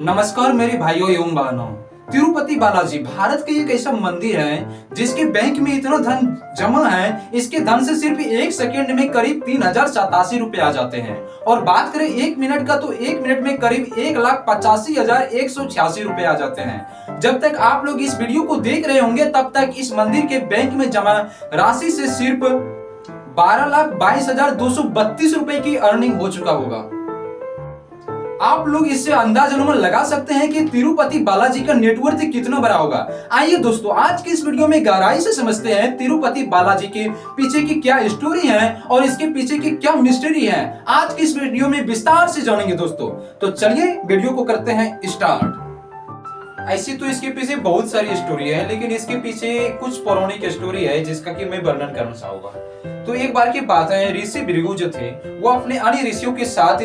नमस्कार मेरे भाइयों एवं बहनों। तिरुपति बालाजी भारत के एक ऐसा मंदिर है जिसके बैंक में इतना धन जमा है, इसके धन से सिर्फ एक सेकंड में करीब 3087 रुपए आ जाते हैं। और बात करें एक मिनट का तो एक मिनट में करीब 1,85,186 रुपए आ जाते हैं। जब तक आप लोग इस वीडियो को देख रहे होंगे तब तक इस मंदिर के बैंक में जमा राशि से सिर्फ 12,22,232 रुपए की अर्निंग हो चुका होगा। आप लोग इससे अंदाज अनुमान लगा सकते हैं कि तिरुपति बालाजी का नेटवर्थ कितना बड़ा होगा। आइए दोस्तों, आज की इस वीडियो में गहराई से समझते हैं तिरुपति बालाजी के पीछे की क्या स्टोरी है और इसके पीछे की क्या मिस्ट्री है। आज की इस वीडियो में विस्तार से जानेंगे दोस्तों। तो चलिए वीडियो को करते हैं स्टार्ट। ऐसी तो इसके पीछे बहुत सारी स्टोरी है, लेकिन इसके पीछे कुछ पौराणिक स्टोरी है जिसका कि मैं वर्णन करना चाहूंगा। तो एक बार की बात है, ऋषि भृगु जो थे वो अपने अन्य ऋषियों के साथ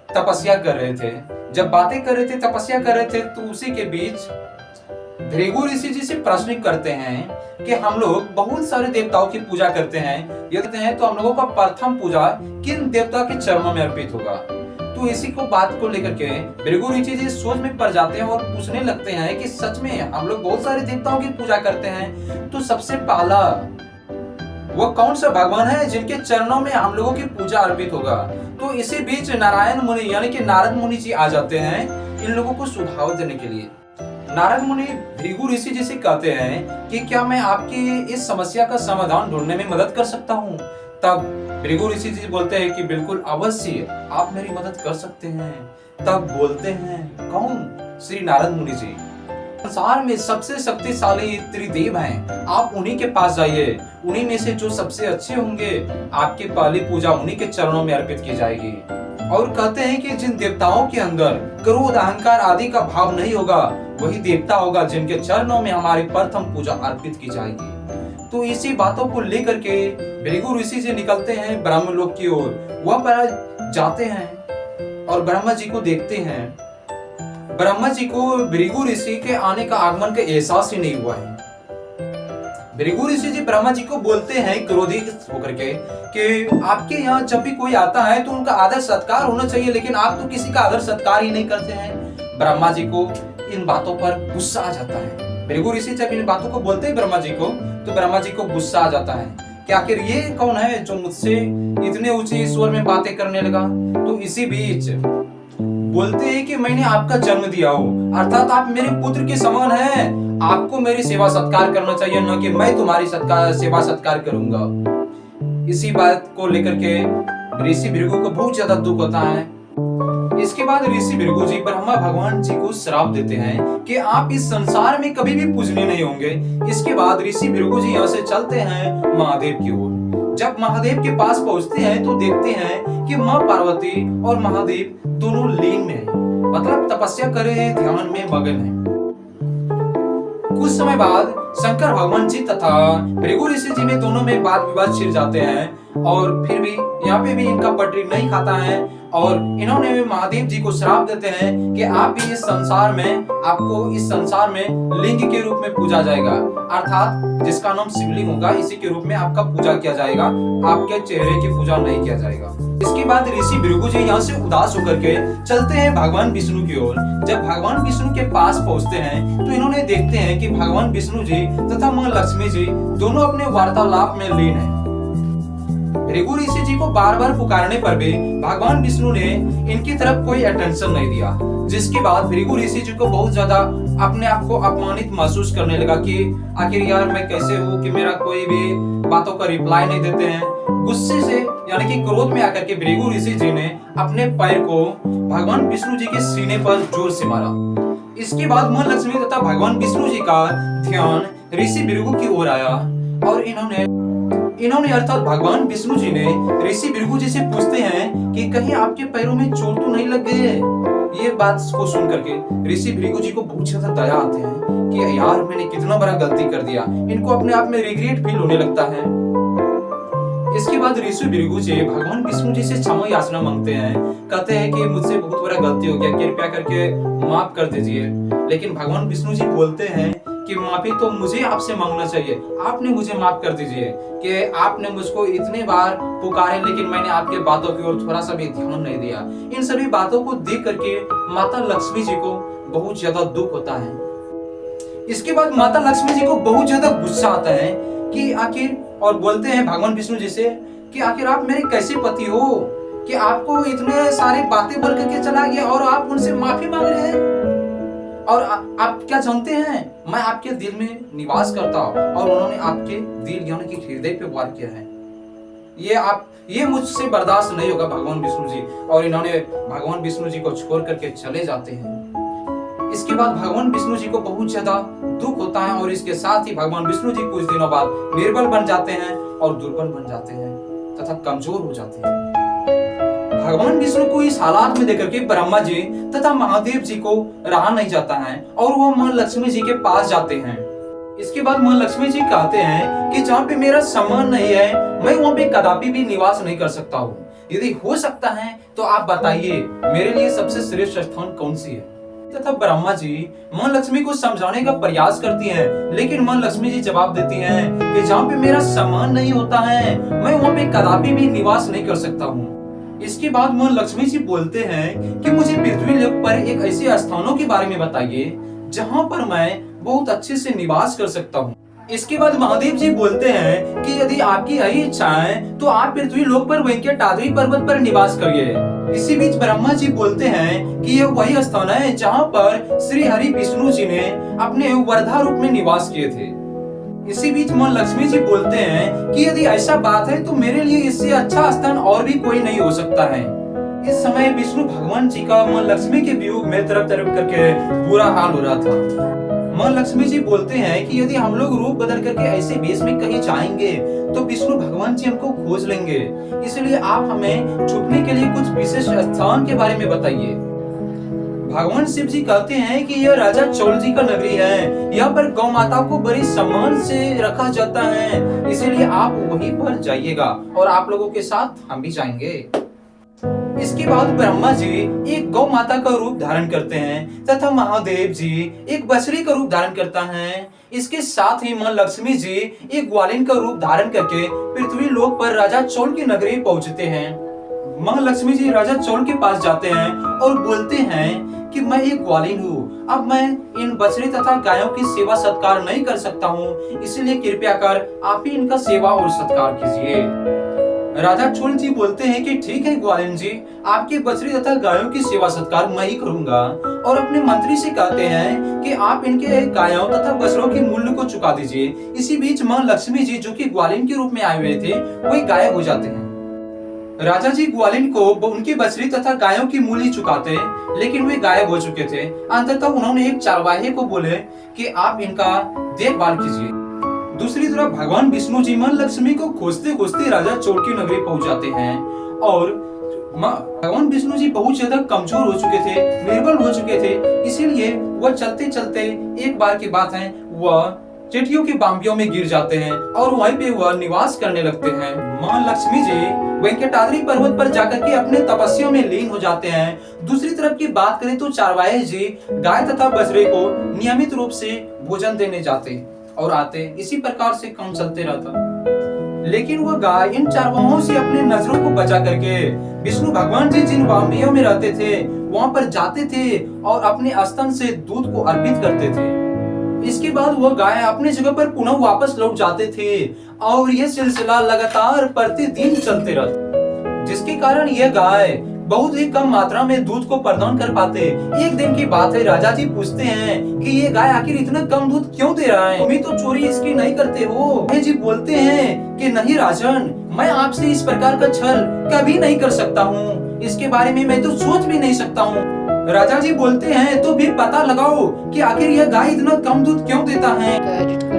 तपस्या कर रहे थे। जब बातें कर रहे थे, तपस्या कर रहे थे, तो उसी के बीच भृगु ऋषि जी से प्रश्न करते हैं कि हम लोग बहुत सारे देवताओं की पूजा करते हैं, ये कहते हैं तो हम लोगों का प्रथम पूजा किन देवता के चरणों में अर्पित होगा। तो इसी को बात को लेकर के भृगु ऋषि जी सोच में पड़ जाते हैं और पूछने लगते हैं कि सच में हम लोग बहुत सारे देवताओं की पूजा करते हैं, तो सबसे पहला वो कौन सा भगवान है जिनके चरणों में हम लोगों की पूजा अर्पित होगा। तो इसी बीच नारायण मुनि यानी कि नारद मुनि जी आ जाते हैं इन लोगों को सुझाव देने के लिए। नारद मुनि भृगु ऋषि जी से कहते हैं कि क्या मैं आपकी इस समस्या का समाधान ढूंढने में मदद कर सकता हूँ। तब भृगु ऋषि जी बोलते हैं कि बिल्कुल अवश्य आप मेरी मदद कर सकते हैं। तब बोलते हैं कौन? श्री नारद मुनि जी। संसार में सबसे शक्तिशाली त्रिदेव हैं, आप उन्हीं के पास जाइए, उन्हीं में से जो सबसे अच्छे होंगे आपकी पहली पूजा उन्हीं के चरणों में अर्पित की जाएगी। और कहते हैं कि जिन देवताओं के अंदर क्रोध अहंकार आदि का भाव नहीं होगा वही देवता होगा जिनके चरणों में हमारी प्रथम पूजा अर्पित की जाएगी। तो इसी बातों को लेकर के भृगु ऋषि जी निकलते हैं ब्रह्मलोक की ओर। वह पर जाते हैं और ब्रह्मा जी को देखते हैं। ब्रह्मा जी को भृगु ऋषि के आने का आगमन का एहसास ही नहीं हुआ है। भृगु ऋषि जी ब्रह्मा जी को बोलते हैं क्रोधित होकर के कि आपके यहाँ जब भी कोई आता है तो उनका आदर सत्कार होना चाहिए, लेकिन आप तो किसी का आदर सत्कार ही नहीं करते हैं। ब्रह्मा जी को इन बातों पर गुस्सा आ जाता है। भृगु ऋषि जब इन बातों को बोलते हैं ब्रह्मा जी को, तो ब्रह्मा जी को गुस्सा आ जाता है कि आखिर ये कौन है जो मुझसे इतने ऊंचे स्वर में बातें करने लगा। तो इसी बीच बोलते हैं कि मैंने आपका जन्म दिया हो, अर्थात आप मेरे पुत्र के समान हैं, आपको मेरी सेवा सत्कार करना चाहिए, न कि मैं तुम्हारी सेवा सत्कार करूंगा। इसी बात को लेकर के ऋषि भृगु को बहुत ज्यादा दुख होता है। इसके बाद ऋषि भृगु जी ब्रह्मा भगवान जी को श्राप देते हैं कि आप इस संसार में कभी भी पूजनीय नहीं होंगे। इसके बाद ऋषि भृगु जी यहाँ से चलते हैं महादेव की ओर। जब महादेव के पास पहुंचते हैं तो देखते हैं कि माँ पार्वती और महादेव दोनों लीन में हैं, मतलब तपस्या कर रहे हैं, ध्यान में मगन हैं। कुछ समय बाद शंकर भगवान जी तथा भृगु ऋषि जी में दोनों में वाद विवाद छिड़ जाते हैं और फिर भी यहाँ पे भी इनका पटरी नहीं खाता है और इन्होंने महादेव जी को श्राप देते हैं कि आप भी इस संसार में, आपको इस संसार में लिंग के रूप में पूजा जाएगा, अर्थात जिसका नाम शिवलिंग होगा इसी के रूप में आपका पूजा किया जाएगा, आपके चेहरे की पूजा नहीं किया जाएगा। इसके बाद ऋषि भृगु जी यहाँ से उदास होकर के चलते हैं भगवान विष्णु की ओर। जब भगवान विष्णु के पास पहुँचते हैं तो इन्होंने देखते हैं कि भगवान विष्णु जी तथा माँ लक्ष्मी जी दोनों अपने वार्तालाप में लीन हैं। भृगु ऋषि जी को बार बार पुकारने पर भी भगवान विष्णु ने इनकी तरफ कोई अटेंशन नहीं दिया, जिसके बाद भृगु ऋषि जी को बहुत ज्यादा अपने आप को अपमानित महसूस करने लगा कि आखिर यार मैं कैसे हूँ कि मेरा कोई भी बातों का रिप्लाई नहीं देते हैं। गुस्से से यानी कि क्रोध में आकर के भृगु ऋषि जी ने अपने पैर को भगवान विष्णु जी के सीने पर जोर से मारा। इसके बाद मां लक्ष्मी तथा भगवान विष्णु जी का ध्यान ऋषि भृगु की ओर आया और इन्होंने अर्थात भगवान विष्णु जी ने ऋषि भृगु जी से पूछते हैं कि कहीं आपके पैरों में चोट तो नहीं लग गई है। ये बात को सुन करके ऋषि भृगु जी को बहुत ज्यादा दया आते हैं कि यार मैंने कितना बड़ा गलती कर दिया। इनको अपने आप में रिग्रेट फील होने लगता है। इसके बाद ऋषि भृगु जी भगवान विष्णु जी से क्षमा याचना मांगते हैं, कहते हैं कि मुझसे बहुत बड़ा गलती हो गया, कृपया करके माफ कर दीजिए। लेकिन भगवान विष्णु जी बोलते हैं कि माफी तो मुझे आपसे मांगना चाहिए, आपने मुझे माफ कर दीजिए कि आपने मुझको इतने बार पुकारे लेकिन मैंने आपके बातों की ओर थोड़ा सा भी ध्यान नहीं दिया। इन सभी बातों को देख करके माता लक्ष्मी जी को बहुत ज्यादा दुख होता है। इसके बाद माता लक्ष्मी जी को बहुत ज्यादा गुस्सा आता है कि आखिर, और बोलते हैं भगवान विष्णु जी से कि आखिर आप मेरे कैसे पति हो कि आपको इतने सारे बातें बोल करके चला गया और आप उनसे माफी मांग रहे हैं। और आप क्या जानते हैं, मैं आपके दिल में निवास करता हूं और उन्होंने आपके दिल यानी कि हृदय पे वार किया है। ये मुझसे बर्दाश्त नहीं होगा भगवान विष्णु जी। और इन्होंने भगवान विष्णु जी को छोड़ करके चले जाते हैं। इसके बाद भगवान विष्णु जी को बहुत ज्यादा दुख होता है और इसके साथ ही भगवान विष्णु जी कुछ दिनों बाद निर्बल बन जाते हैं और दुर्बल बन जाते हैं तथा कमजोर हो जाते हैं। भगवान विष्णु को इस हालात में देखकर के ब्रह्मा जी तथा महादेव जी को रहा नहीं जाता है और वो मां लक्ष्मी जी के पास जाते हैं। इसके बाद मां लक्ष्मी जी कहते हैं कि जहाँ पे मेरा सम्मान नहीं है, मैं वहाँ पे कदापि भी निवास नहीं कर सकता हूँ। यदि हो सकता है तो आप बताइए मेरे लिए सबसे श्रेष्ठ स्थान कौन सी है। तथा ब्रह्मा जी मां लक्ष्मी को समझाने का प्रयास करती हैं, लेकिन मां लक्ष्मी जी जवाब देती हैं कि जहाँ पे मेरा सम्मान नहीं होता है, मैं वहाँ पे कदापि भी निवास नहीं कर सकता हूँ। इसके बाद मां लक्ष्मी जी बोलते हैं कि मुझे पृथ्वी लोक पर एक ऐसे स्थानों के बारे में बताइए जहाँ पर मैं बहुत अच्छे से निवास कर सकता हूँ। इसके बाद महादेव जी बोलते हैं कि यदि आपकी यही इच्छा है तो आप पृथ्वी लोक पर वेंकटाद्रि पर्वत पर निवास करिए। इसी बीच ब्रह्मा जी बोलते हैं कि यह वही स्थान है जहाँ पर श्री हरि विष्णु जी ने अपने वर्धा रूप में निवास किए थे। इसी बीच मां लक्ष्मी जी बोलते हैं कि यदि ऐसा बात है तो मेरे लिए इससे अच्छा स्थान और भी कोई नहीं हो सकता है। इस समय विष्णु भगवान जी का मां लक्ष्मी के वियोग में तरफ तरफ करके बुरा हाल हो रहा था। मां लक्ष्मी जी बोलते हैं कि यदि हम लोग रूप बदल करके ऐसे वेश में कहीं जाएंगे तो विष्णु भगवान जी हमको खोज लेंगे, इसलिए आप हमें छुपने के लिए कुछ विशेष स्थान के बारे में बताइए। भगवान शिव जी कहते हैं कि यह राजा चोल जी का नगरी है, यहाँ पर गौ माता को बड़ी सम्मान से रखा जाता है, इसीलिए आप वहीं पर जाइएगा और आप लोगों के साथ हम भी जाएंगे। इसके बाद ब्रह्मा जी एक गौ माता का रूप धारण करते हैं तथा महादेव जी एक बछड़ी का रूप धारण करता है। इसके साथ ही मां लक्ष्मी जी एक ग्वालिन का रूप धारण करके पृथ्वी लोक पर राजा चोल की नगरी पहुंचते हैं। मां लक्ष्मी जी राजा चोल के पास जाते हैं और बोलते हैं कि मैं एक ग्वालिन हूँ, अब मैं इन बछड़ी तथा गायों की सेवा सत्कार नहीं कर सकता हूँ, इसलिए कृपया कर आप ही इनका सेवा और सत्कार कीजिए। राजा चोल जी बोलते हैं कि ठीक है ग्वालिन जी, आपकी बछड़ी तथा गायों की सेवा सत्कार मैं ही करूंगा, और अपने मंत्री से कहते हैं कि आप इनके गायों तथा बछड़ों के मूल्य को चुका दीजिए। इसी बीच मां लक्ष्मी जी जो कि ग्वालिन के रूप में आए हुए थे वही गायब हो जाते हैं। राजा जी ग्वालिन को उनकी बछड़ी तथा गायों की मूल्य चुकाते, लेकिन वे गायब हो चुके थे। अंततः उन्होंने एक चारवाहे को बोले कि आप इनका देखभाल कीजिए। दूसरी तरफ भगवान विष्णु जी मां लक्ष्मी को खोजते खोजते राजा चोल की नगरी पहुंच जाते हैं और भगवान विष्णु जी बहुत ज्यादा कमजोर हो चुके थे, निर्बल हो चुके थे, इसीलिए वह चलते चलते एक बार की बात है वह चेटियों के बांबियों में गिर जाते हैं और वहीं पे वह निवास करने लगते हैं। मां लक्ष्मी जी वेंकटाद्रि पर्वत पर जाकर के अपने तपस्या में लीन हो जाते हैं। दूसरी तरफ की बात करें तो चारवाहे जी गाय तथा बछड़े को नियमित रूप से भोजन देने जाते और आते, इसी प्रकार से काम चलते रहता। लेकिन वह गाय इन चारवाहों से अपने नजरों को बचा करके विष्णु भगवान जी जिन बांबियों में रहते थे वहां पर जाते थे और अपने स्तन से दूध को अर्पित करते थे। इसके बाद वह गाय अपने जगह पर पुनः वापस लौट जाते थे और यह सिलसिला लगातार प्रतिदिन चलते रहता, जिसके कारण यह गाय बहुत ही कम मात्रा में दूध को प्रदान कर पाते। एक दिन की बात है, राजा जी पूछते हैं कि ये गाय आखिर इतना कम दूध क्यों दे रहा है, तुम तो चोरी इसकी नहीं करते हो। जी बोलते हैं कि नहीं राजन, मैं आपसे इस प्रकार का छल कभी नहीं कर सकता हूँ, इसके बारे में मैं तो सोच भी नहीं सकता हूँ। राजा जी बोलते हैं तो भी पता लगाओ कि आखिर यह गाय इतना कम दूध क्यों देता है।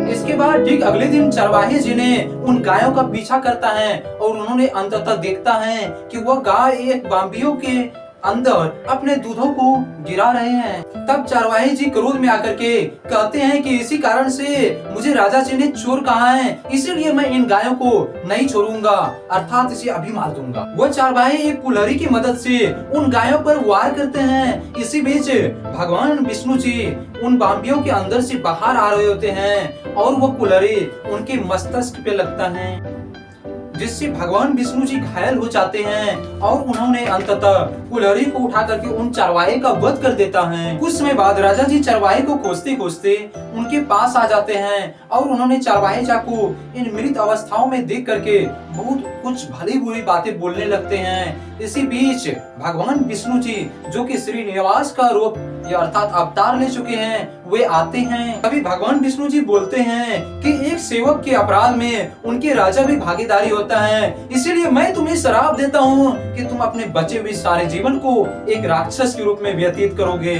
इसके बाद ठीक अगले दिन चरवाहे जी ने उन गायों का पीछा करता है और उन्होंने अंततः देखता है कि वह गाय एक बांबियों के अंदर अपने दूधों को गिरा रहे हैं। तब चरवाहे जी क्रोध में आकर के कहते हैं कि इसी कारण से मुझे राजा जी ने चोर कहा है, इसीलिए मैं इन गायों को नहीं छोड़ूंगा, अर्थात इसे अभी मार दूंगा। वो चरवाहे एक कुल्हाड़ी की मदद से उन गायों पर वार करते हैं। इसी बीच भगवान विष्णु जी उन बाम्बियों के अंदर से बाहर आ रहे होते हैं और वो कुल्हाड़ी उनके मस्तिष्क पे लगता है, जिससे भगवान विष्णु जी घायल हो जाते हैं और उन्होंने अंततः कुल्हाड़ी को उठा करके उन चरवाहे का वध कर देता है। कुछ समय बाद राजा जी चरवाहे को खोजते खोजते उनके पास आ जाते हैं और उन्होंने चरवाहे जा को इन मृत अवस्थाओं में देख करके बहुत कुछ भली बुरी बातें बोलने लगते हैं। इसी बीच भगवान विष्णु जी जो कि श्रीनिवास का रूप अर्थात अवतार ले चुके हैं, वे आते हैं। तभी भगवान विष्णु जी बोलते हैं कि एक सेवक के अपराध में उनके राजा भी भागीदारी होता है, इसीलिए मैं तुम्हें श्राप देता हूँ कि तुम अपने बचे हुए सारे जीवन को एक राक्षस के रूप में व्यतीत करोगे।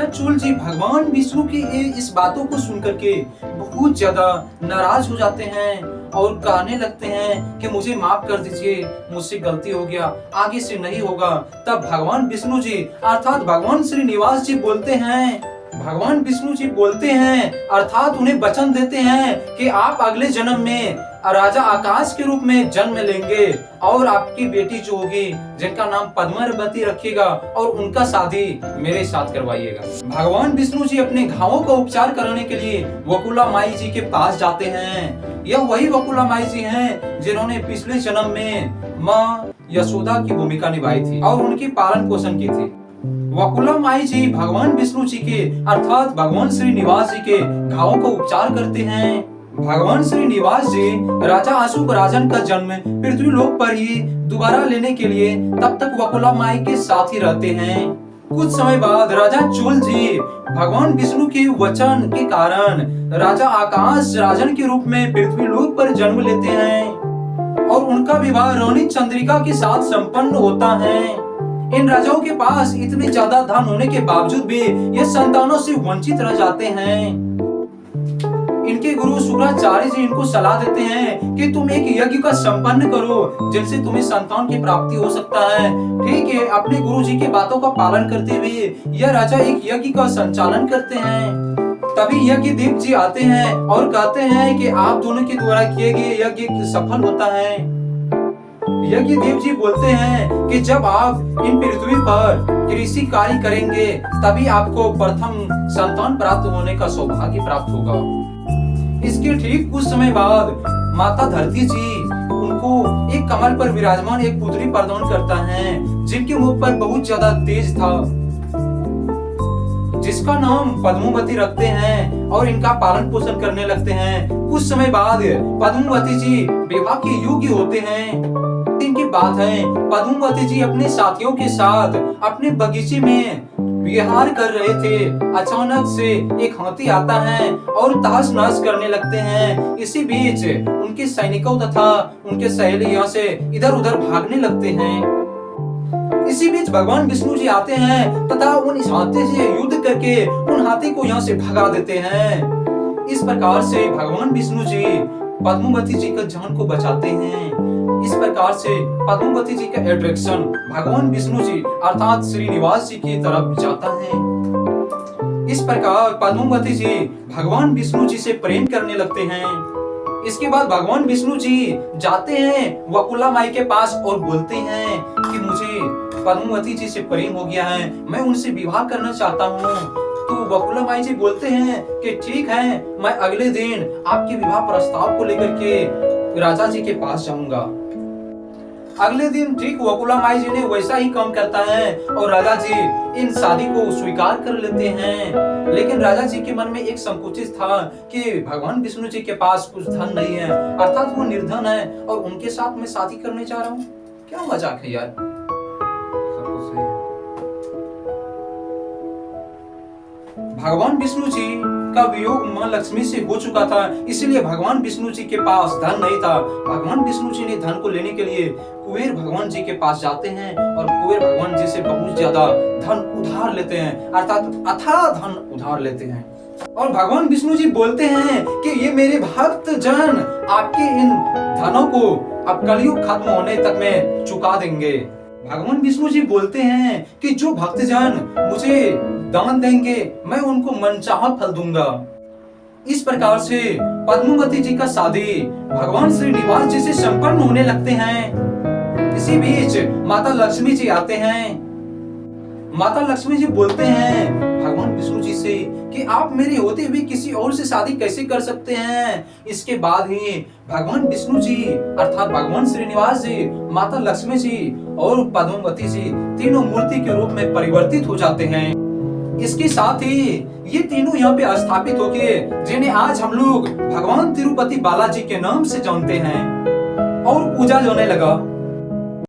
चूल जी भगवान विष्णु की इस बातों को सुनकर के बहुत ज्यादा नाराज हो जाते हैं और कहने लगते हैं कि मुझे माफ कर दीजिए, मुझसे गलती हो गया, आगे से नहीं होगा। तब भगवान विष्णु जी अर्थात भगवान श्रीनिवास जी बोलते हैं, भगवान विष्णु जी बोलते हैं अर्थात उन्हें वचन देते हैं कि आप अगले जन्म में राजा आकाश के रूप में जन्म लेंगे और आपकी बेटी जो होगी जिनका नाम पद्मावती रखिएगा और उनका शादी मेरे साथ करवाइएगा। भगवान विष्णु जी अपने घावों का उपचार कराने के लिए वकुला माई जी के पास जाते हैं। यह वही वकुला माई जी हैं जिन्होंने पिछले जन्म में माँ यशोदा की भूमिका निभाई थी और उनकी पालन पोषण की थी। वकुला माई जी भगवान विष्णु जी के अर्थात भगवान श्रीनिवास जी के घावों का उपचार करते हैं। भगवान श्रीनिवास जी राजा अशोक राजन का जन्म पृथ्वी लोक पर ही दोबारा लेने के लिए तब तक वकुला माई के साथ ही रहते हैं। कुछ समय बाद राजा चोल जी भगवान विष्णु के वचन के कारण राजा आकाश राजन के रूप में पृथ्वी लोक पर जन्म लेते हैं और उनका विवाह रानी चंद्रिका के साथ संपन्न होता है। इन राजाओं के पास इतने ज्यादा धन होने के बावजूद भी ये संतानों से वंचित रह जाते हैं। इनके गुरु शुक्राचार्य जी इनको सलाह देते हैं कि तुम एक यज्ञ का संपन्न करो जिनसे तुम्हें संतान की प्राप्ति हो सकता है। ठीक है, अपने गुरु जी की बातों का पालन करते हुए यह राजा एक यज्ञ का संचालन करते हैं। तभी यज्ञ देव जी आते हैं और कहते हैं कि आप दोनों के द्वारा किए गए यज्ञ सफल होता है। यज्ञ देव जी बोलते हैं कि जब आप इन पृथ्वी पर कृषि कार्य करेंगे तभी आपको प्रथम संतान प्राप्त होने का सौभाग्य प्राप्त होगा। इसके ठीक कुछ समय बाद माता धरती जी उनको एक कमल पर विराजमान एक पुत्री प्रदान करता है जिनके मुख पर बहुत ज्यादा तेज था, जिसका नाम पद्मावती रखते हैं और इनका पालन पोषण करने लगते हैं। कुछ समय बाद पद्मावती जी विवाह के योग्य होते हैं। दिन की बात है, पद्मावती जी अपने साथियों के साथ अपने बगीचे में विहार कर रहे थे। अचानक से एक हाथी आता है और तहस नहस करने लगते हैं। इसी बीच उनके सैनिकों तथा उनके सहेली यहाँ से इधर उधर भागने लगते हैं। इसी बीच भगवान विष्णु जी आते हैं तथा उन हाथी से युद्ध करके उन हाथी को यहाँ से भगा देते हैं। इस प्रकार से भगवान विष्णु जी पद्मावती जी का जान को बचाते हैं। इस प्रकार से पद्मावती जी का अट्रैक्शन भगवान विष्णु जी अर्थात श्रीनिवास जी की तरफ जाता है। इस प्रकार पद्मावती जी भगवान विष्णु जी से प्रेम करने लगते हैं। इसके बाद भगवान विष्णु जी जाते हैं वकुला माई के पास और बोलते हैं कि मुझे पद्मावती जी से प्रेम हो गया है, मैं उनसे विवाह करना चाहता हूँ। तो वकुला माई जी बोलते हैं कि ठीक है, मैं अगले दिन आपके विवाह प्रस्ताव को लेकर के राजा जी के पास जाऊंगा। अगले दिन ठीक वकुला माई जी ने वैसा ही काम करता है और राजा जी इन शादी को स्वीकार कर लेते हैं। लेकिन राजा जी के मन में एक संकुचित था कि भगवान विष्णु जी के पास कुछ धन नहीं है, अर्थात वो निर्धन है और उनके साथ मैं शादी करने जा रहा हूँ। क्या मजाक है यार। भगवान विष्णु जी का वियोग मां लक्ष्मी से हो चुका था, इसलिए भगवान विष्णु जी के पास धन नहीं था। भगवान विष्णु जी ने धन को लेने के लिए कुबेर भगवान जी के पास जाते हैं और कुबेर भगवान जी से बहुत ज्यादा धन उधार लेते हैं, अर्थात अथाह धन उधार लेते हैं। और भगवान विष्णु जी बोलते हैं कि ये मेरे भक्त जन आपके इन धनों को अब कलयुग खत्म होने तक में चुका देंगे। भगवान विष्णु जी बोलते हैं कि जो भक्तजन मुझे दान देंगे मैं उनको मनचाहा फल दूंगा। इस प्रकार से पद्मावती जी का शादी भगवान श्रीनिवास जी से संपन्न होने लगते हैं। इसी बीच माता लक्ष्मी जी आते हैं। माता लक्ष्मी जी बोलते हैं भगवान विष्णु जी से कि आप मेरे होते हुए किसी और से शादी कैसे कर सकते हैं। इसके बाद ही भगवान विष्णु जी अर्थात भगवान श्रीनिवास जी, माता लक्ष्मी जी और पद्मावती जी तीनों मूर्ति के रूप में परिवर्तित हो जाते हैं। इसके साथ ही ये तीनों यहाँ पे स्थापित होके जिन्हें आज हम लोग भगवान तिरुपति बालाजी के नाम से जानते हैं और पूजा होने लगा।